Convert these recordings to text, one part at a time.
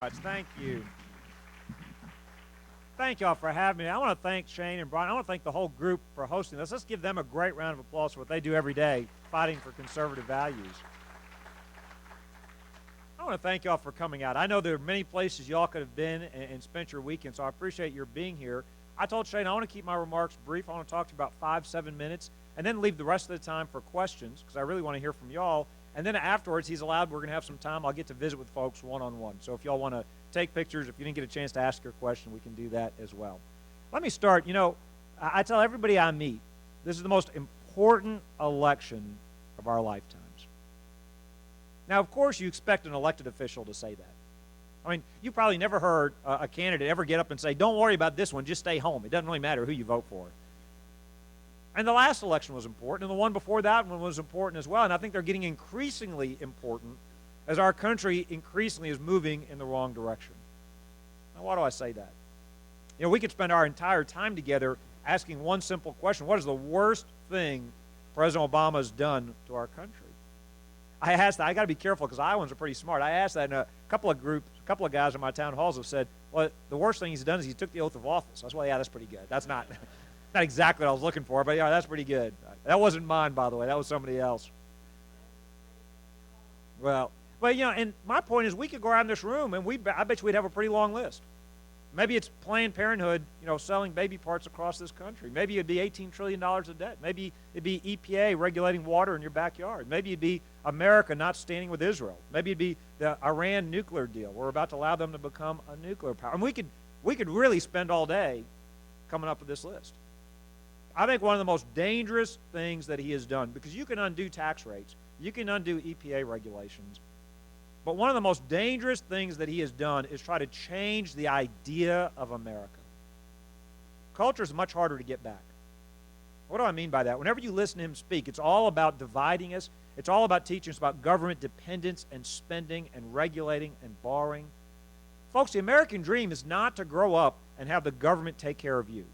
Thank you. Thank y'all for having me. I want to thank Shane and Brian. I want to thank the whole group for hosting this. Let's give them a great round of applause for what they do every day, fighting for conservative values. I want to thank y'all for coming out. I know there are many places y'all could have been and spent your weekend, so I appreciate your being here. I told Shane I want to keep my remarks brief. I want to talk to you about 5-7 minutes, and then leave the rest of the time for questions, because I really want to hear from y'all. And then afterwards, he's allowed, we're going to have some time. I'll get to visit with folks one-on-one. So if y'all want to take pictures, if you didn't get a chance to ask your question, we can do that as well. Let me start. I tell everybody I meet, this is the most important election of our lifetimes. Now, of course, you expect an elected official to say that. I mean, you probably never heard a candidate ever get up and say, don't worry about this one, just stay home. It doesn't really matter who you vote for. And the last election was important, and the one before that one was important as well. And I think they're getting increasingly important as our country increasingly is moving in the wrong direction. Now, why do I say that? We could spend our entire time together asking one simple question. What is the worst thing President Obama has done to our country? I asked that. I got to be careful because Iowans are pretty smart. I asked that, and a couple of guys in my town halls have said, well, the worst thing he's done is he took the oath of office. I was, well, yeah, that's pretty good. That's not exactly what I was looking for, but yeah, that's pretty good. That wasn't mine, by the way. That was somebody else. Well, and my point is we could go around this room, and I bet you we'd have a pretty long list. Maybe it's Planned Parenthood, selling baby parts across this country. Maybe it'd be $18 trillion of debt. Maybe it'd be EPA regulating water in your backyard. Maybe it'd be America not standing with Israel. Maybe it'd be the Iran nuclear deal. We're about to allow them to become a nuclear power. And we could really spend all day coming up with this list. I think one of the most dangerous things that he has done, because you can undo tax rates, you can undo EPA regulations, but one of the most dangerous things that he has done is try to change the idea of America. Culture is much harder to get back. What do I mean by that? Whenever you listen to him speak, it's all about dividing us. It's all about teaching us about government dependence and spending and regulating and borrowing. Folks, the American dream is not to grow up and have the government take care of you.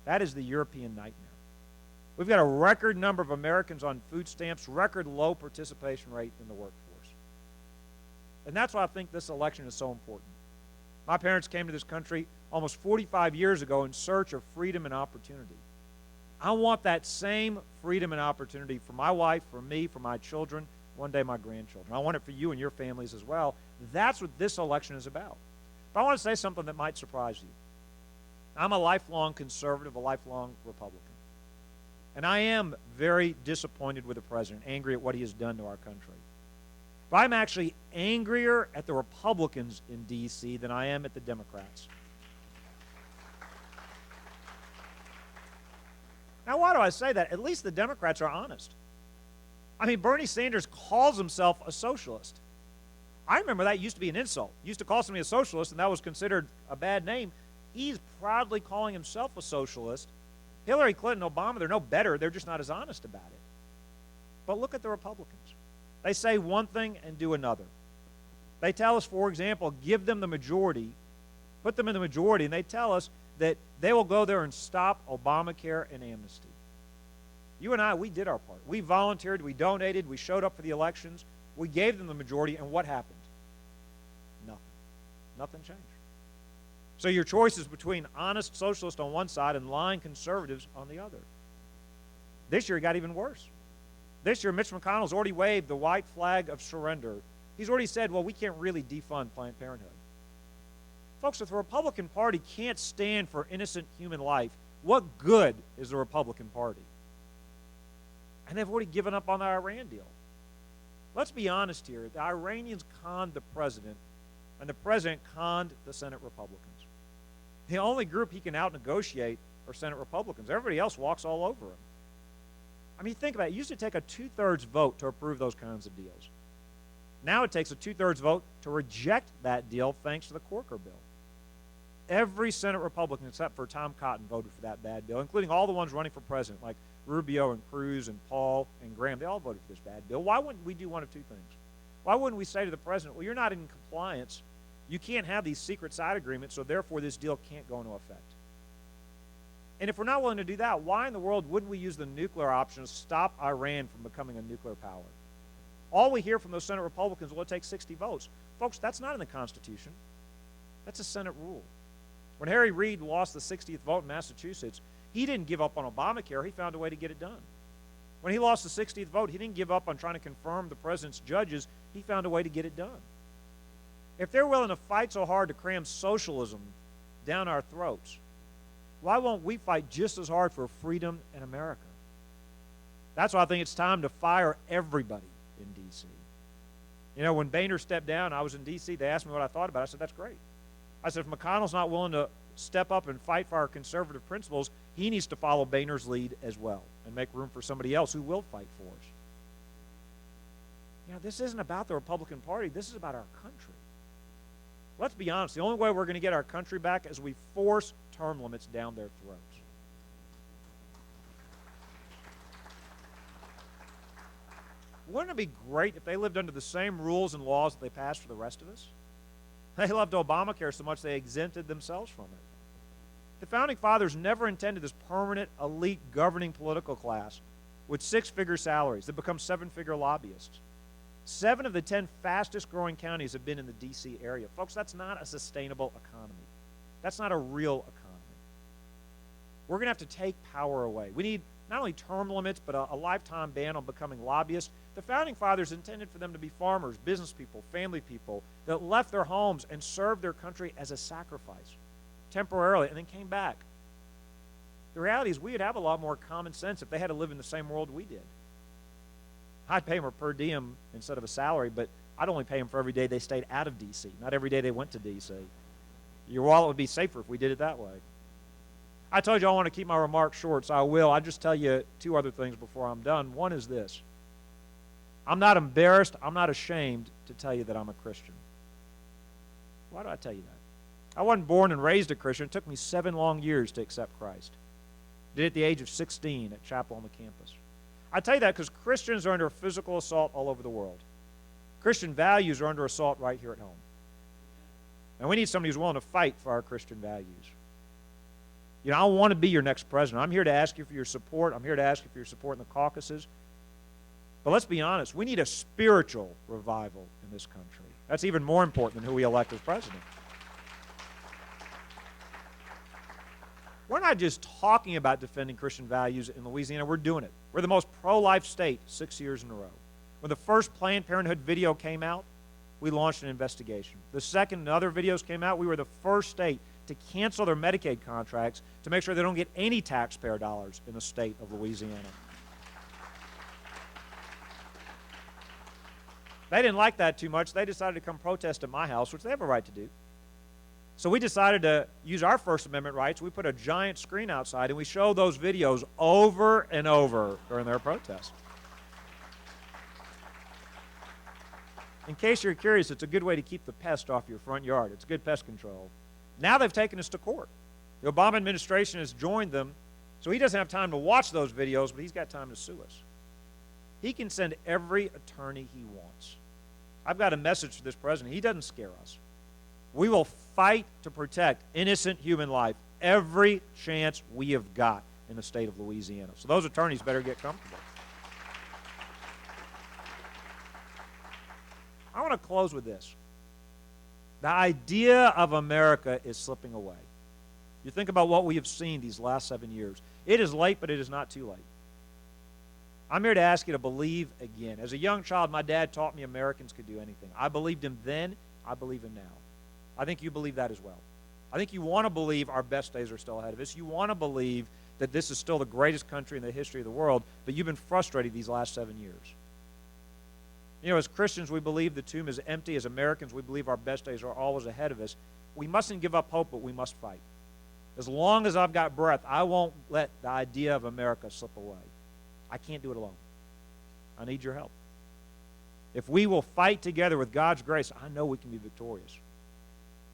That is the European nightmare. We've got a record number of Americans on food stamps, record low participation rate in the workforce. And that's why I think this election is so important. My parents came to this country almost 45 years ago in search of freedom and opportunity. I want that same freedom and opportunity for my wife, for me, for my children, one day my grandchildren. I want it for you and your families as well. That's what this election is about. But I want to say something that might surprise you. I'm a lifelong conservative, a lifelong Republican. And I am very disappointed with the president, angry at what he has done to our country. But I'm actually angrier at the Republicans in D.C. than I am at the Democrats. Now, why do I say that? At least the Democrats are honest. I mean, Bernie Sanders calls himself a socialist. I remember that used to be an insult. He used to call somebody a socialist, and that was considered a bad name. He's proudly calling himself a socialist. Hillary Clinton and Obama, they're no better. They're just not as honest about it. But look at the Republicans. They say one thing and do another. They tell us, for example, give them the majority, put them in the majority, and they tell us that they will go there and stop Obamacare and amnesty. You and I, we did our part. We volunteered, we donated, we showed up for the elections, we gave them the majority, and what happened? Nothing. Nothing changed. So your choice is between honest socialists on one side and lying conservatives on the other. This year it got even worse. This year Mitch McConnell's already waved the white flag of surrender. He's already said, well, we can't really defund Planned Parenthood. Folks, if the Republican Party can't stand for innocent human life, what good is the Republican Party? And they've already given up on the Iran deal. Let's be honest here. The Iranians conned the president, and the president conned the Senate Republicans. The only group he can out-negotiate are Senate Republicans. Everybody else walks all over him. I mean, think about it. It used to take a two-thirds vote to approve those kinds of deals. Now it takes a two-thirds vote to reject that deal thanks to the Corker bill. Every Senate Republican except for Tom Cotton voted for that bad bill, including all the ones running for president, like Rubio and Cruz and Paul and Graham. They all voted for this bad bill. Why wouldn't we do one of two things? Why wouldn't we say to the president, well, you're not in compliance. You can't have these secret side agreements, so therefore this deal can't go into effect. And if we're not willing to do that, why in the world wouldn't we use the nuclear option to stop Iran from becoming a nuclear power? All we hear from those Senate Republicans, well, it takes 60 votes. Folks, that's not in the Constitution. That's a Senate rule. When Harry Reid lost the 60th vote in Massachusetts, he didn't give up on Obamacare. He found a way to get it done. When he lost the 60th vote, he didn't give up on trying to confirm the president's judges. He found a way to get it done. If they're willing to fight so hard to cram socialism down our throats, why won't we fight just as hard for freedom in America? That's why I think it's time to fire everybody in D.C. You know, when Boehner stepped down, I was in D.C., they asked me what I thought about it. I said, that's great. I said, if McConnell's not willing to step up and fight for our conservative principles, he needs to follow Boehner's lead as well and make room for somebody else who will fight for us. You know, this isn't about the Republican Party. This is about our country. Let's be honest. The only way we're going to get our country back is we force term limits down their throats. Wouldn't it be great if they lived under the same rules and laws that they passed for the rest of us? They loved Obamacare so much they exempted themselves from it. The Founding Fathers never intended this permanent, elite, governing political class with six-figure salaries that become seven-figure lobbyists. 7 of the 10 fastest-growing counties have been in the D.C. area. Folks, that's not a sustainable economy. That's not a real economy. We're going to have to take power away. We need not only term limits, but a lifetime ban on becoming lobbyists. The Founding Fathers intended for them to be farmers, business people, family people that left their homes and served their country as a sacrifice temporarily and then came back. The reality is we would have a lot more common sense if they had to live in the same world we did. I'd pay them a per diem instead of a salary, but I'd only pay them for every day they stayed out of D.C., not every day they went to D.C. Your wallet would be safer if we did it that way. I told you I want to keep my remarks short, so I will. I'll just tell you 2 other things before I'm done. One is this. I'm not embarrassed, I'm not ashamed to tell you that I'm a Christian. Why do I tell you that? I wasn't born and raised a Christian. It took me 7 long years to accept Christ. Did it at the age of 16 at chapel on the campus. I tell you that because Christians are under physical assault all over the world. Christian values are under assault right here at home. And we need somebody who's willing to fight for our Christian values. You know, I want to be your next president. I'm here to ask you for your support. I'm here to ask you for your support in the caucuses. But let's be honest, we need a spiritual revival in this country. That's even more important than who we elect as president. We're not just talking about defending Christian values in Louisiana, we're doing it. We're the most pro-life state 6 years in a row. When the first Planned Parenthood video came out, we launched an investigation. The second and other videos came out, we were the first state to cancel their Medicaid contracts to make sure they don't get any taxpayer dollars in the state of Louisiana. They didn't like that too much. They decided to come protest at my house, which they have a right to do. So we decided to use our First Amendment rights. We put a giant screen outside, and we show those videos over and over during their protest. In case you're curious, it's a good way to keep the pest off your front yard. It's good pest control. Now they've taken us to court. The Obama administration has joined them, so he doesn't have time to watch those videos, but he's got time to sue us. He can send every attorney he wants. I've got a message for this president. He doesn't scare us. We will fight to protect innocent human life every chance we have got in the state of Louisiana. So those attorneys better get comfortable. I want to close with this. The idea of America is slipping away. You think about what we have seen these last 7 years. It is late, but it is not too late. I'm here to ask you to believe again. As a young child, my dad taught me Americans could do anything. I believed him then. I believe him now. I think you believe that as well. I think you want to believe our best days are still ahead of us. You want to believe that this is still the greatest country in the history of the world, but you've been frustrated these last 7 years. You know, as Christians, we believe the tomb is empty. As Americans, we believe our best days are always ahead of us. We mustn't give up hope, but we must fight. As long as I've got breath, I won't let the idea of America slip away. I can't do it alone. I need your help. If we will fight together with God's grace, I know we can be victorious.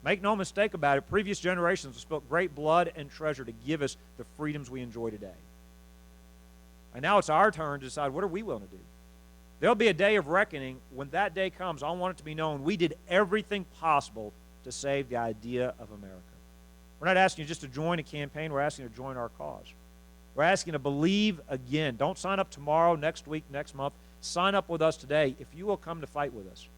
Make no mistake about it, previous generations have spilt great blood and treasure to give us the freedoms we enjoy today. And now it's our turn to decide, what are we willing to do? There'll be a day of reckoning. When that day comes, I want it to be known we did everything possible to save the idea of America. We're not asking you just to join a campaign. We're asking you to join our cause. We're asking you to believe again. Don't sign up tomorrow, next week, next month. Sign up with us today if you will come to fight with us.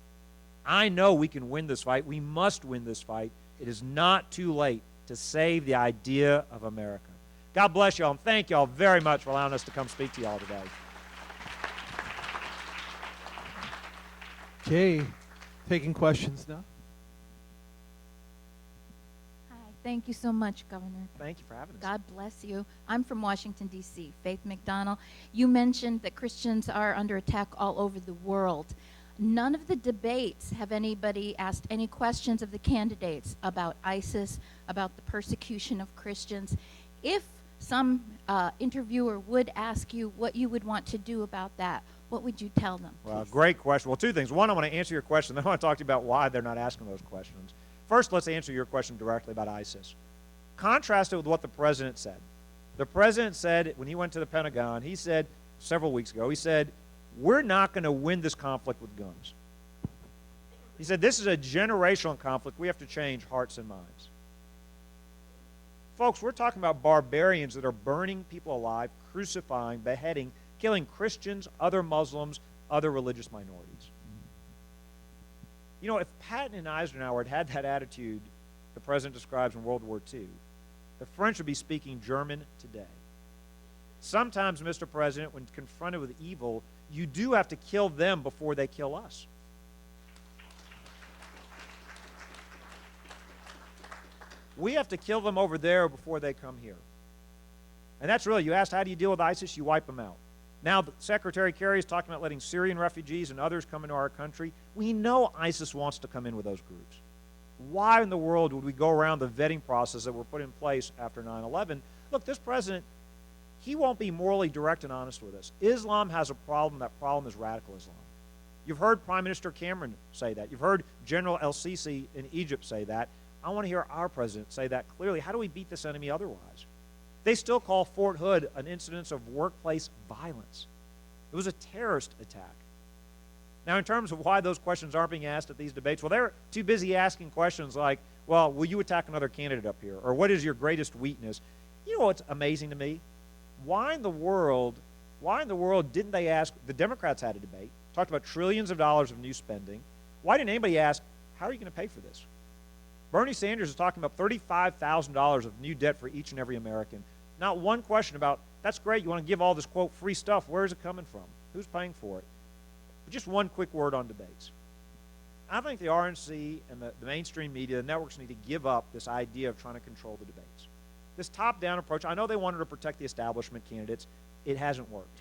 I know we can win this fight. We must win this fight. It is not too late to save the idea of America. God bless y'all, and thank y'all very much for allowing us to come speak to y'all today. Okay, taking questions now. Hi, thank you so much, Governor. Thank you for having us. God bless you. I'm from Washington, D.C., Faith McDonald. You mentioned that Christians are under attack all over the world. None of the debates have anybody asked any questions of the candidates about ISIS, about the persecution of Christians. If some interviewer would ask you what you would want to do about that, what would you tell them? Well, please? great question. Well, two things. One, I want to answer your question. Then I want to talk to you about why they're not asking those questions. First, let's answer your question directly about ISIS. Contrast it with what the president said. The president said, when he went to the Pentagon, he said several weeks ago, he said, we're not going to win this conflict with guns. He said, this is a generational conflict. We have to change hearts and minds. Folks, we're talking about barbarians that are burning people alive, crucifying, beheading, killing Christians, other Muslims, other religious minorities. You know, if Patton and Eisenhower had that attitude the president describes in World War II, the French would be speaking German today. Sometimes, Mr. President, when confronted with evil, you do have to kill them before they kill us. We have to kill them over there before they come here. And that's really, you asked how do you deal with ISIS, you wipe them out. Now, Secretary Kerry is talking about letting Syrian refugees and others come into our country. We know ISIS wants to come in with those groups. Why in the world would we go around the vetting process that were put in place after 9/11? Look, this president, he won't be morally direct and honest with us. Islam has a problem. That problem is radical Islam. You've heard Prime Minister Cameron say that. You've heard General El-Sisi in Egypt say that. I want to hear our president say that clearly. How do we beat this enemy otherwise? They still call Fort Hood an incidence of workplace violence. It was a terrorist attack. Now, in terms of why those questions aren't being asked at these debates, well, they're too busy asking questions like, well, will you attack another candidate up here? Or what is your greatest weakness? You know what's amazing to me? Why in the world didn't they ask, the Democrats had a debate, talked about trillions of dollars of new spending. Why didn't anybody ask, how are you going to pay for this? Bernie Sanders is talking about $35,000 of new debt for each and every American. Not one question about, that's great, you want to give all this, quote, free stuff. Where is it coming from? Who's paying for it? But just one quick word on debates. I think the RNC and the mainstream media, the networks need to give up this idea of trying to control the debates. This top-down approach, I know they wanted to protect the establishment candidates. It hasn't worked.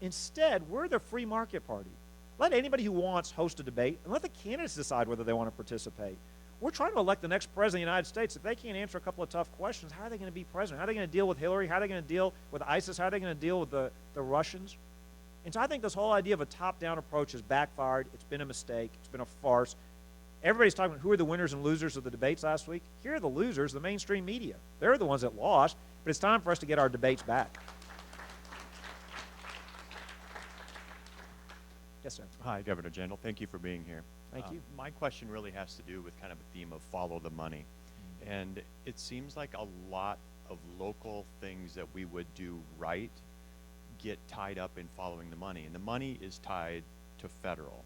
Instead, we're the free market party. Let anybody who wants host a debate, and let the candidates decide whether they want to participate. We're trying to elect the next president of the United States. If they can't answer a couple of tough questions, how are they going to be president? How are they going to deal with Hillary? How are they going to deal with ISIS? How are they going to deal with the Russians? And so I think this whole idea of a top-down approach has backfired. It's been a mistake. It's been a farce. Everybody's talking about who are the winners and losers of the debates last week. Here are the losers, the mainstream media. They're the ones that lost, but it's time for us to get our debates back. Yes, sir. Hi, Governor Jindal. Thank you for being here. Thank you. My question really has to do with kind of a theme of follow the money. And it seems like a lot of local things that we would do right get tied up in following the money. And the money is tied to federal.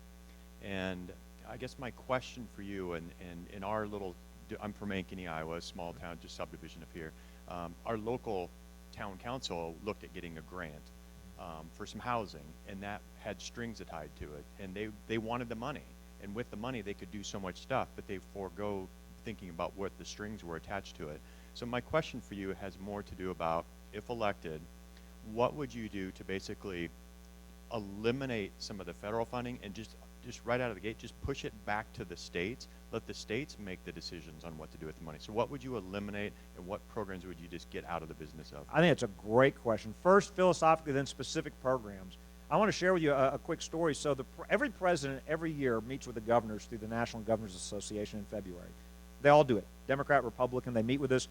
And I guess my question for you, and in our little, I'm from Ankeny, Iowa, a small town, just subdivision of here. Our local town council looked at getting a grant for some housing, and that had strings tied to it. And they wanted the money. And with the money, they could do so much stuff, but they forego thinking about what the strings were attached to it. So my question for you has more to do about, if elected, what would you do to basically eliminate some of the federal funding and just right out of the gate, just push it back to the states, let the states make the decisions on what to do with the money? So what would you eliminate, and what programs would you just get out of the business of? I think it's a great question. First, philosophically, then specific programs. I want to share with you a quick story. So every president every year meets with the governors through the National Governors Association in February. They all do it. Democrat, Republican, they meet with us.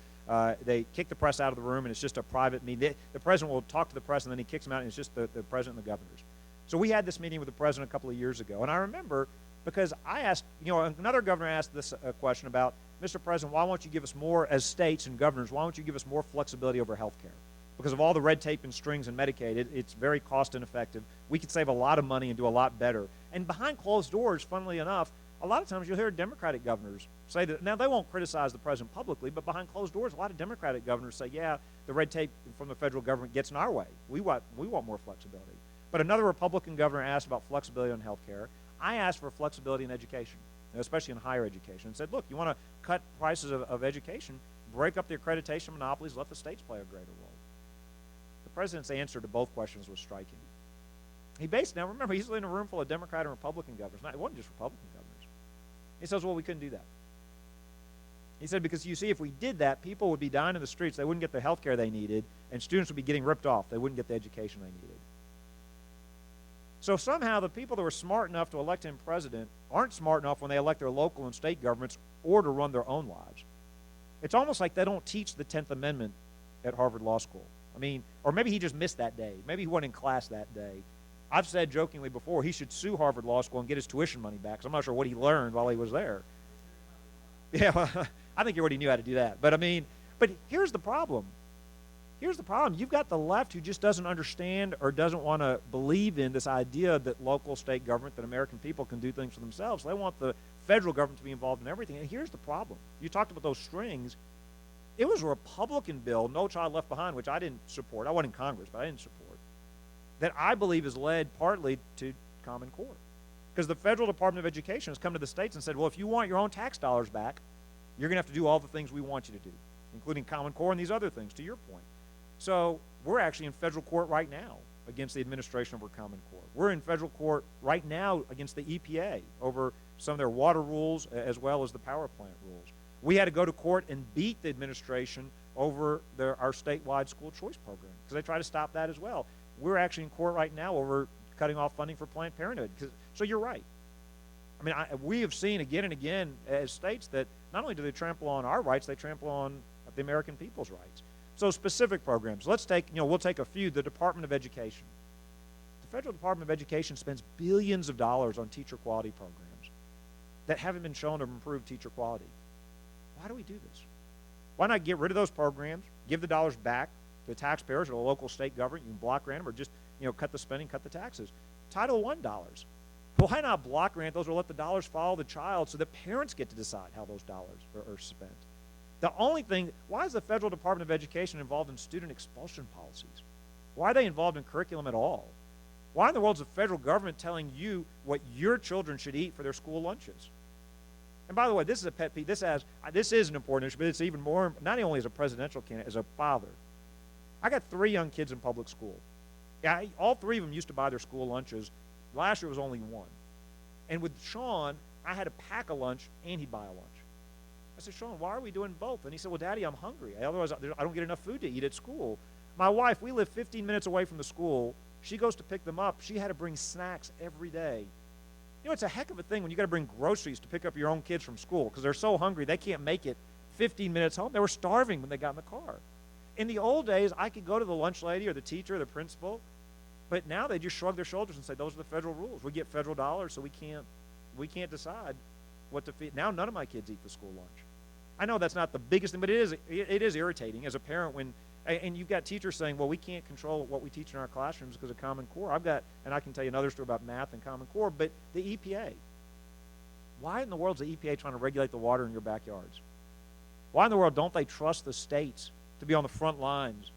They kick the press out of the room, and it's just a private meeting. The president will talk to the press, and then he kicks them out, and it's just the president and the governors. So we had this meeting with the president a couple of years ago, and I remember because I asked, another governor asked this question about, Mr. President, why won't you give us more, as states and governors, why won't you give us more flexibility over health care? Because of all the red tape and strings in Medicaid, it's very cost ineffective. We could save a lot of money and do a lot better. And behind closed doors, funnily enough, A lot of times you'll hear Democratic governors say that. Now, they won't criticize the president publicly, but behind closed doors, a lot of Democratic governors say, yeah, the red tape from the federal government gets in our way. We want more flexibility. But another Republican governor asked about flexibility on health care. I asked for flexibility in education, especially in higher education, and said, look, you want to cut prices of education, break up the accreditation monopolies, let the states play a greater role. The president's answer to both questions was striking. Now remember, he's in a room full of Democrat and Republican governors. It wasn't just Republican governors. He says, well, we couldn't do that. He said, because you see, if we did that, people would be dying in the streets. They wouldn't get the health care they needed, and students would be getting ripped off. They wouldn't get the education they needed. So somehow the people that were smart enough to elect him president aren't smart enough when they elect their local and state governments or to run their own lives. It's almost like they don't teach the 10th Amendment at Harvard Law School. I mean, or maybe he just missed that day. Maybe he wasn't in class that day. I've said jokingly before, he should sue Harvard Law School and get his tuition money back, because I'm not sure what he learned while he was there. Yeah, well, I think he already knew how to do that. But here's the problem. Here's the problem. You've got the left who just doesn't understand or doesn't want to believe in this idea that local, state government, that American people can do things for themselves. They want the federal government to be involved in everything. And here's the problem. You talked about those strings. It was a Republican bill, No Child Left Behind, which I didn't support. I wasn't in Congress, but I didn't support, that I believe is led partly to Common Core. Because the federal Department of Education has come to the states and said, well, if you want your own tax dollars back, you're going to have to do all the things we want you to do, including Common Core and these other things, to your point. So we're actually in federal court right now against the administration over Common Core. We're in federal court right now against the EPA over some of their water rules as well as the power plant rules. We had to go to court and beat the administration over our statewide school choice program because they try to stop that as well. We're actually in court right now over cutting off funding for Planned Parenthood. So you're right. I mean, we have seen again and again as states that not only do they trample on our rights, they trample on the American people's rights. So specific programs. Let's take, we'll take a few. The Department of Education. The Federal Department of Education spends billions of dollars on teacher quality programs that haven't been shown to improve teacher quality. Why do we do this? Why not get rid of those programs, give the dollars back to the taxpayers or the local state government? You can block grant them or just cut the spending, cut the taxes. Title I dollars. Why not block grant those or let the dollars follow the child so that parents get to decide how those dollars are spent? The only thing, why is the Federal Department of Education involved in student expulsion policies? Why are they involved in curriculum at all? Why in the world is the federal government telling you what your children should eat for their school lunches? And by the way, this is a pet peeve. This is an important issue, but it's even more, not only as a presidential candidate, as a father. I got 3 young kids in public school. Yeah, all 3 of them used to buy their school lunches. Last year was only 1. And with Sean, I had to pack a lunch and he'd buy a lunch. I said, Sean, why are we doing both? And he said, well, Daddy, I'm hungry. Otherwise, I don't get enough food to eat at school. My wife, we live 15 minutes away from the school. She goes to pick them up. She had to bring snacks every day. It's a heck of a thing when you got to bring groceries to pick up your own kids from school because they're so hungry they can't make it 15 minutes home. They were starving when they got in the car. In the old days, I could go to the lunch lady or the teacher or the principal, but now they just shrug their shoulders and say, those are the federal rules. We get federal dollars, so we can't decide what to feed. Now none of my kids eat the school lunch. I know that's not the biggest thing, but it is irritating as a parent when, and you've got teachers saying, well, we can't control what we teach in our classrooms because of Common Core. And I can tell you another story about math and Common Core, but the EPA. Why in the world is the EPA trying to regulate the water in your backyards? Why in the world don't they trust the states to be on the front lines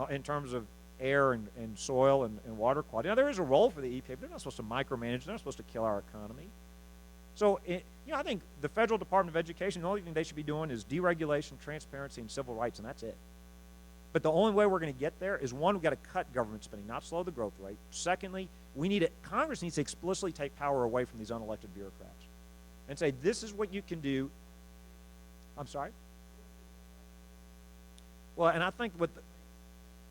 in terms of air and soil and water quality? Now, there is a role for the EPA, but they're not supposed to micromanage. They're not supposed to kill our economy. So, I think the Federal Department of Education, the only thing they should be doing is deregulation, transparency, and civil rights, and that's it. But the only way we're going to get there is, one, we've got to cut government spending, not slow the growth rate. Secondly, Congress needs to explicitly take power away from these unelected bureaucrats and say, this is what you can do. I'm sorry? Well, and I think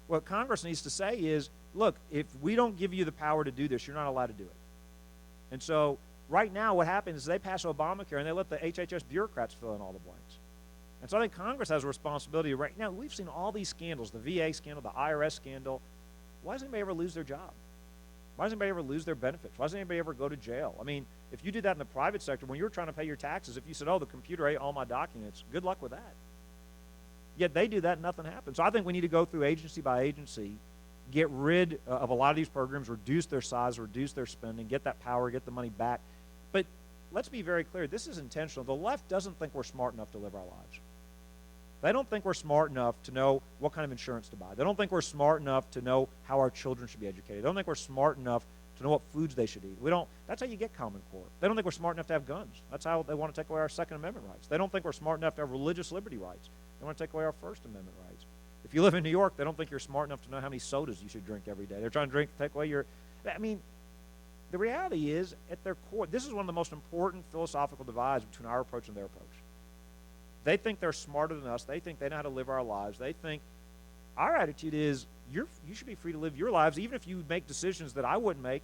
what Congress needs to say is, look, if we don't give you the power to do this, you're not allowed to do it. And so right now what happens is they pass Obamacare and they let the HHS bureaucrats fill in all the blanks. And so I think Congress has a responsibility right now. We've seen all these scandals, the VA scandal, the IRS scandal. Why does anybody ever lose their job? Why does anybody ever lose their benefits? Why does anybody ever go to jail? I mean, if you did that in the private sector, when you were trying to pay your taxes, if you said, oh, the computer ate all my documents, good luck with that. Yet they do that and nothing happens. So I think we need to go through agency by agency, get rid of a lot of these programs, reduce their size, reduce their spending, get that power, get the money back. But let's be very clear. This is intentional. The left doesn't think we're smart enough to live our lives. They don't think we're smart enough to know what kind of insurance to buy. They don't think we're smart enough to know how our children should be educated. They don't think we're smart enough to know what foods they should eat. That's how you get Common Core. They don't think we're smart enough to have guns. That's how they want to take away our Second Amendment rights. They don't think we're smart enough to have religious liberty rights. They want to take away our First Amendment rights. If you live in New York, they don't think you're smart enough to know how many sodas you should drink every day. They're trying to take away your, the reality is, at their core, this is one of the most important philosophical divides between our approach and their approach. They think they're smarter than us. They think they know how to live our lives. They think our attitude is you should be free to live your lives, even if you make decisions that I wouldn't make.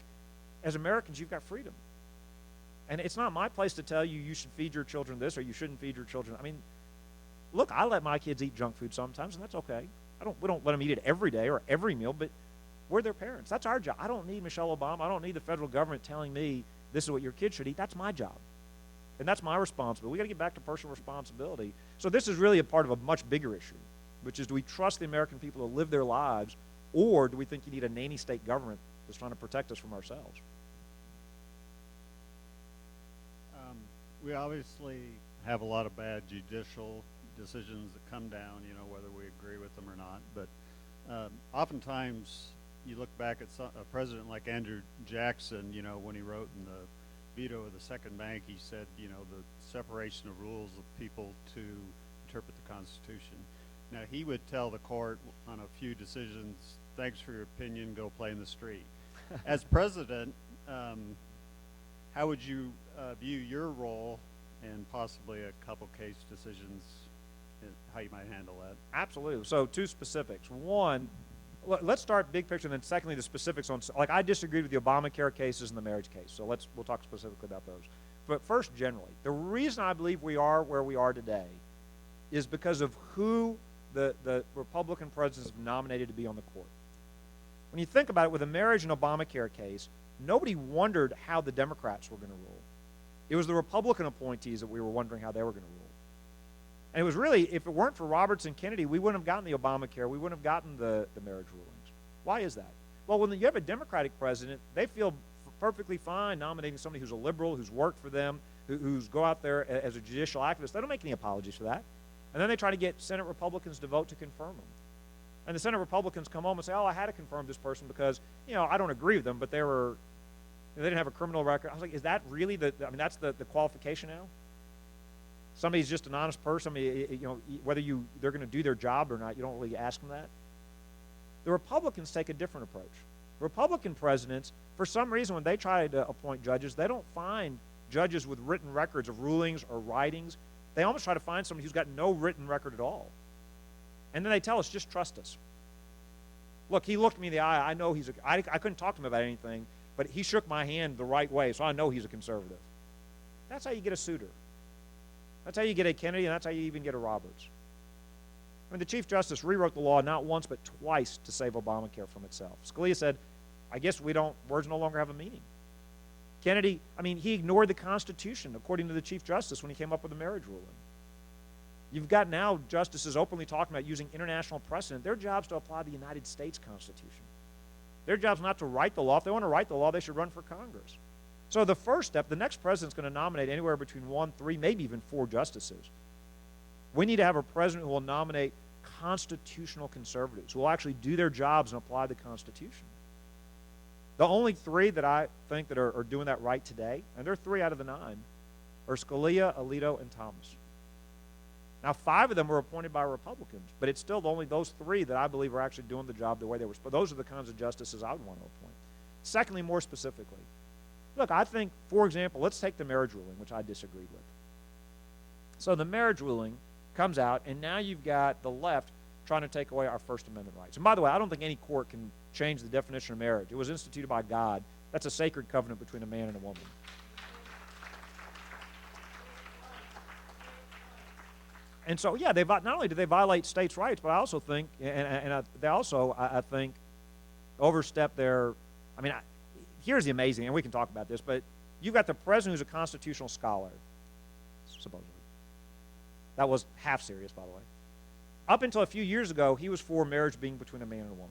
As Americans, you've got freedom. And it's not my place to tell you you should feed your children this or you shouldn't feed your children. Look, I let my kids eat junk food sometimes, and that's okay. We don't let them eat it every day or every meal, but we're their parents. That's our job. I don't need Michelle Obama. I don't need the federal government telling me this is what your kids should eat. That's my job. And that's my responsibility. We got to get back to personal responsibility. So this is really a part of a much bigger issue, which is, do we trust the American people to live their lives, or do we think you need a nanny state government that's trying to protect us from ourselves? We obviously have a lot of bad judicial decisions that come down, whether we agree with them or not. But oftentimes you look back at a president like Andrew Jackson, when he wrote in the veto of the Second Bank, he said, the separation of rules of people to interpret the Constitution. Now, he would tell the court on a few decisions, thanks for your opinion, go play in the street. As president, how would you view your role and possibly a couple case decisions, how you might handle that? Absolutely. So two specifics. One, let's start big picture, and then secondly, the specifics on, I disagreed with the Obamacare cases and the marriage case, so we'll talk specifically about those. But first, generally, the reason I believe we are where we are today is because of who the Republican presidents have nominated to be on the court. When you think about it, with the marriage and Obamacare case, nobody wondered how the Democrats were going to rule. It was the Republican appointees that we were wondering how they were going to rule. And it was really, if it weren't for Roberts and Kennedy, we wouldn't have gotten the Obamacare, we wouldn't have gotten the marriage rulings. Why is that? Well, when you have a Democratic president, they feel perfectly fine nominating somebody who's a liberal, who's worked for them, who's go out there as a judicial activist. They don't make any apologies for that. And then they try to get Senate Republicans to vote to confirm them. And the Senate Republicans come home and say, I had to confirm this person because, I don't agree with them, but they didn't have a criminal record. I was like, is that really that's the qualification now? Somebody's just an honest person, whether they're going to do their job or not, you don't really ask them that. The Republicans take a different approach. Republican presidents, for some reason, when they try to appoint judges, they don't find judges with written records of rulings or writings. They almost try to find somebody who's got no written record at all. And then they tell us, just trust us. Look, he looked me in the eye. I know I couldn't talk to him about anything, but he shook my hand the right way, so I know he's a conservative. That's how you get a Souter. That's how you get a Kennedy, and that's how you even get a Roberts. The Chief Justice rewrote the law not once but twice to save Obamacare from itself. Scalia said, I guess words no longer have a meaning. Kennedy, he ignored the Constitution, according to the Chief Justice, when he came up with the marriage ruling. You've got now justices openly talking about using international precedent. Their job's to apply the United States Constitution. Their job's not to write the law. If they want to write the law, they should run for Congress. So the first step, the next president's going to nominate anywhere between 1, 3, maybe even 4 justices. We need to have a president who will nominate constitutional conservatives, who will actually do their jobs and apply the Constitution. The only 3 that I think that are doing that right today, and there are 3 out of the 9, are Scalia, Alito, and Thomas. Now, 5 of them were appointed by Republicans, but it's still only those 3 that I believe are actually doing the job the way they were supposed to. Those are the kinds of justices I would want to appoint. Secondly, more specifically, look, I think, for example, let's take the marriage ruling, which I disagreed with. So the marriage ruling comes out, and now you've got the left trying to take away our First Amendment rights. And by the way, I don't think any court can change the definition of marriage. It was instituted by God. That's a sacred covenant between a man and a woman. And so, yeah, not only do they violate states' rights, but I also think, they also, I think, overstep their, here's the amazing, and we can talk about this, but you've got the president who's a constitutional scholar, supposedly. That was half serious, by the way. Up until a few years ago, he was for marriage being between a man and a woman.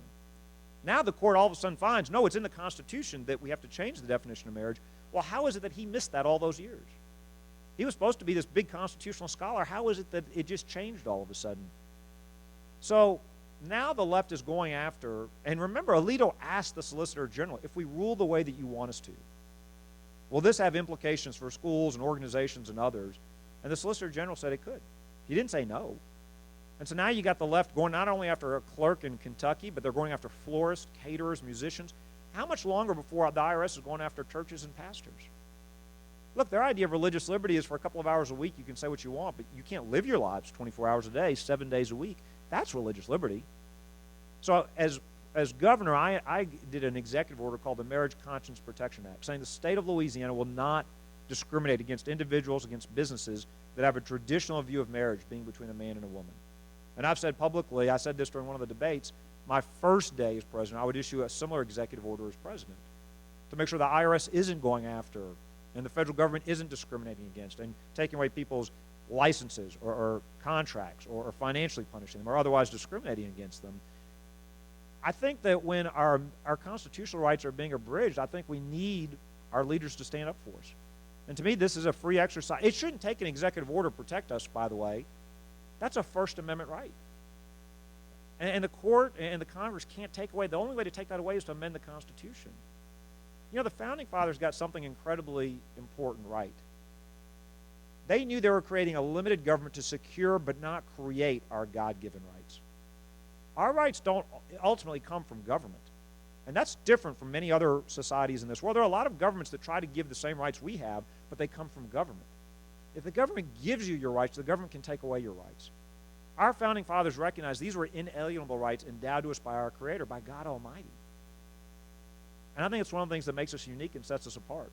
Now the court all of a sudden finds, no, it's in the Constitution that we have to change the definition of marriage. Well, how is it that he missed that all those years? He was supposed to be this big constitutional scholar. How is it that it just changed all of a sudden? So now the left is going after, and remember, Alito asked the Solicitor General, if we rule the way that you want us to, will this have implications for schools and organizations and others? And the Solicitor General said it could. He didn't say no. And so now you got the left going not only after a clerk in Kentucky, but they're going after florists, caterers, musicians. How much longer before the IRS is going after churches and pastors? Look, their idea of religious liberty is for a couple of hours a week you can say what you want, but you can't live your lives 24 hours a day, 7 days a week. That's religious liberty. So as governor, I did an executive order called the Marriage Conscience Protection Act, saying the state of Louisiana will not discriminate against individuals, against businesses that have a traditional view of marriage being between a man and a woman. And I've said publicly, I said this during one of the debates, my first day as president, I would issue a similar executive order as president to make sure the IRS isn't going after and the federal government isn't discriminating against and taking away people's licenses or contracts or financially punishing them or otherwise discriminating against them. I think that when our constitutional rights are being abridged, I think we need our leaders to stand up for us. And to me, this is a free exercise. It shouldn't take an executive order to protect us, by the way. That's a First Amendment right. And the court and the Congress can't take away. The only way to take that away is to amend the Constitution. You know, the Founding Fathers got something incredibly important right. They knew they were creating a limited government to secure but not create our God-given rights. Our rights don't ultimately come from government. And that's different from many other societies in this world. There are a lot of governments that try to give the same rights we have, but they come from government. If the government gives you your rights, the government can take away your rights. Our Founding Fathers recognized these were inalienable rights endowed to us by our Creator, by God Almighty. And I think it's one of the things that makes us unique and sets us apart.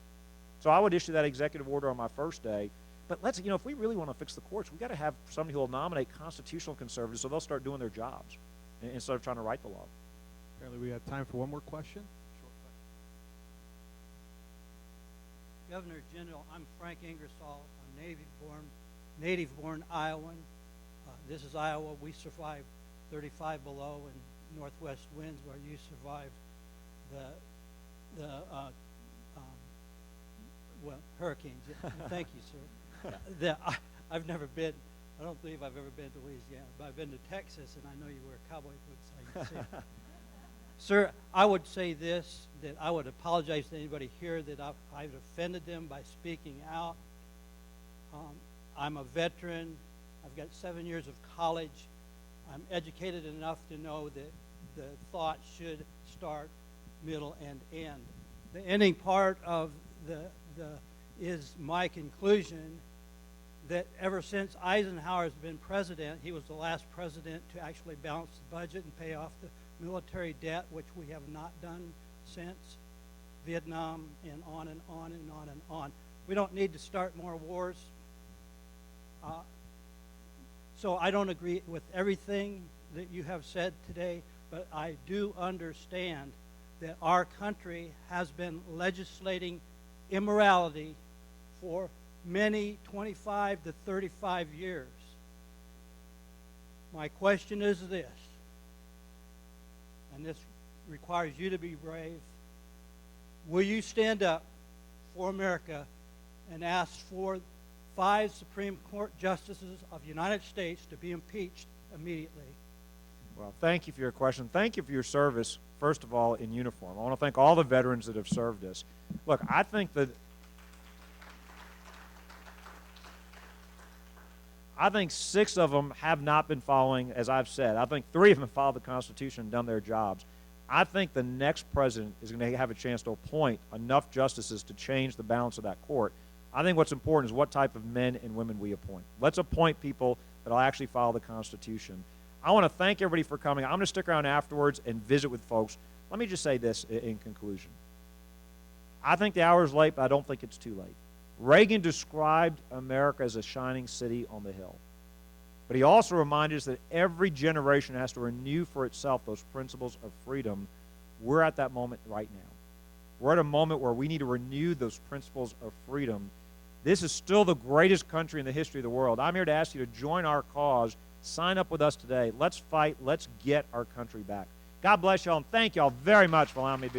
So I would issue that executive order on my first day. But if we really want to fix the courts, we've got to have somebody who will nominate constitutional conservatives so they'll start doing their jobs instead of trying to write the law. Apparently we have time for one more question. Governor Jindal, I'm Frank Ingersoll. I'm native-born Iowan. This is Iowa. We survived 35 below and northwest winds, where you survived hurricanes. Thank you, sir. I've never been. I don't believe I've ever been to Louisiana, but I've been to Texas, and I know you wear cowboy boots, so you can see it. Sir, I would say this, that I would apologize to anybody here that I've offended them by speaking out. I'm a veteran. I've got 7 years of college. I'm educated enough to know that the thought should start, middle, and end. The ending part of is my conclusion that ever since Eisenhower has been president, he was the last president to actually balance the budget and pay off the military debt, which we have not done since Vietnam, and on and on and on and on. We don't need to start more wars. So I don't agree with everything that you have said today, but I do understand that our country has been legislating immorality for many 25 to 35 years. My question is this, and this requires you to be brave. Will you stand up for America and ask for 5 Supreme Court justices of the United States to be impeached immediately? Well, thank you for your question. Thank you for your service, first of all, in uniform. I want to thank all the veterans that have served us. Look, I think 6 of them have not been following, as I've said. I think 3 of them have followed the Constitution and done their jobs. I think the next president is going to have a chance to appoint enough justices to change the balance of that court. I think what's important is what type of men and women we appoint. Let's appoint people that will actually follow the Constitution. I want to thank everybody for coming. I'm going to stick around afterwards and visit with folks. Let me just say this in conclusion. I think the hour is late, but I don't think it's too late. Reagan described America as a shining city on the hill. But he also reminded us that every generation has to renew for itself those principles of freedom. We're at that moment right now. We're at a moment where we need to renew those principles of freedom. This is still the greatest country in the history of the world. I'm here to ask you to join our cause. Sign up with us today. Let's fight. Let's get our country back. God bless y'all, and thank y'all very much for allowing me to be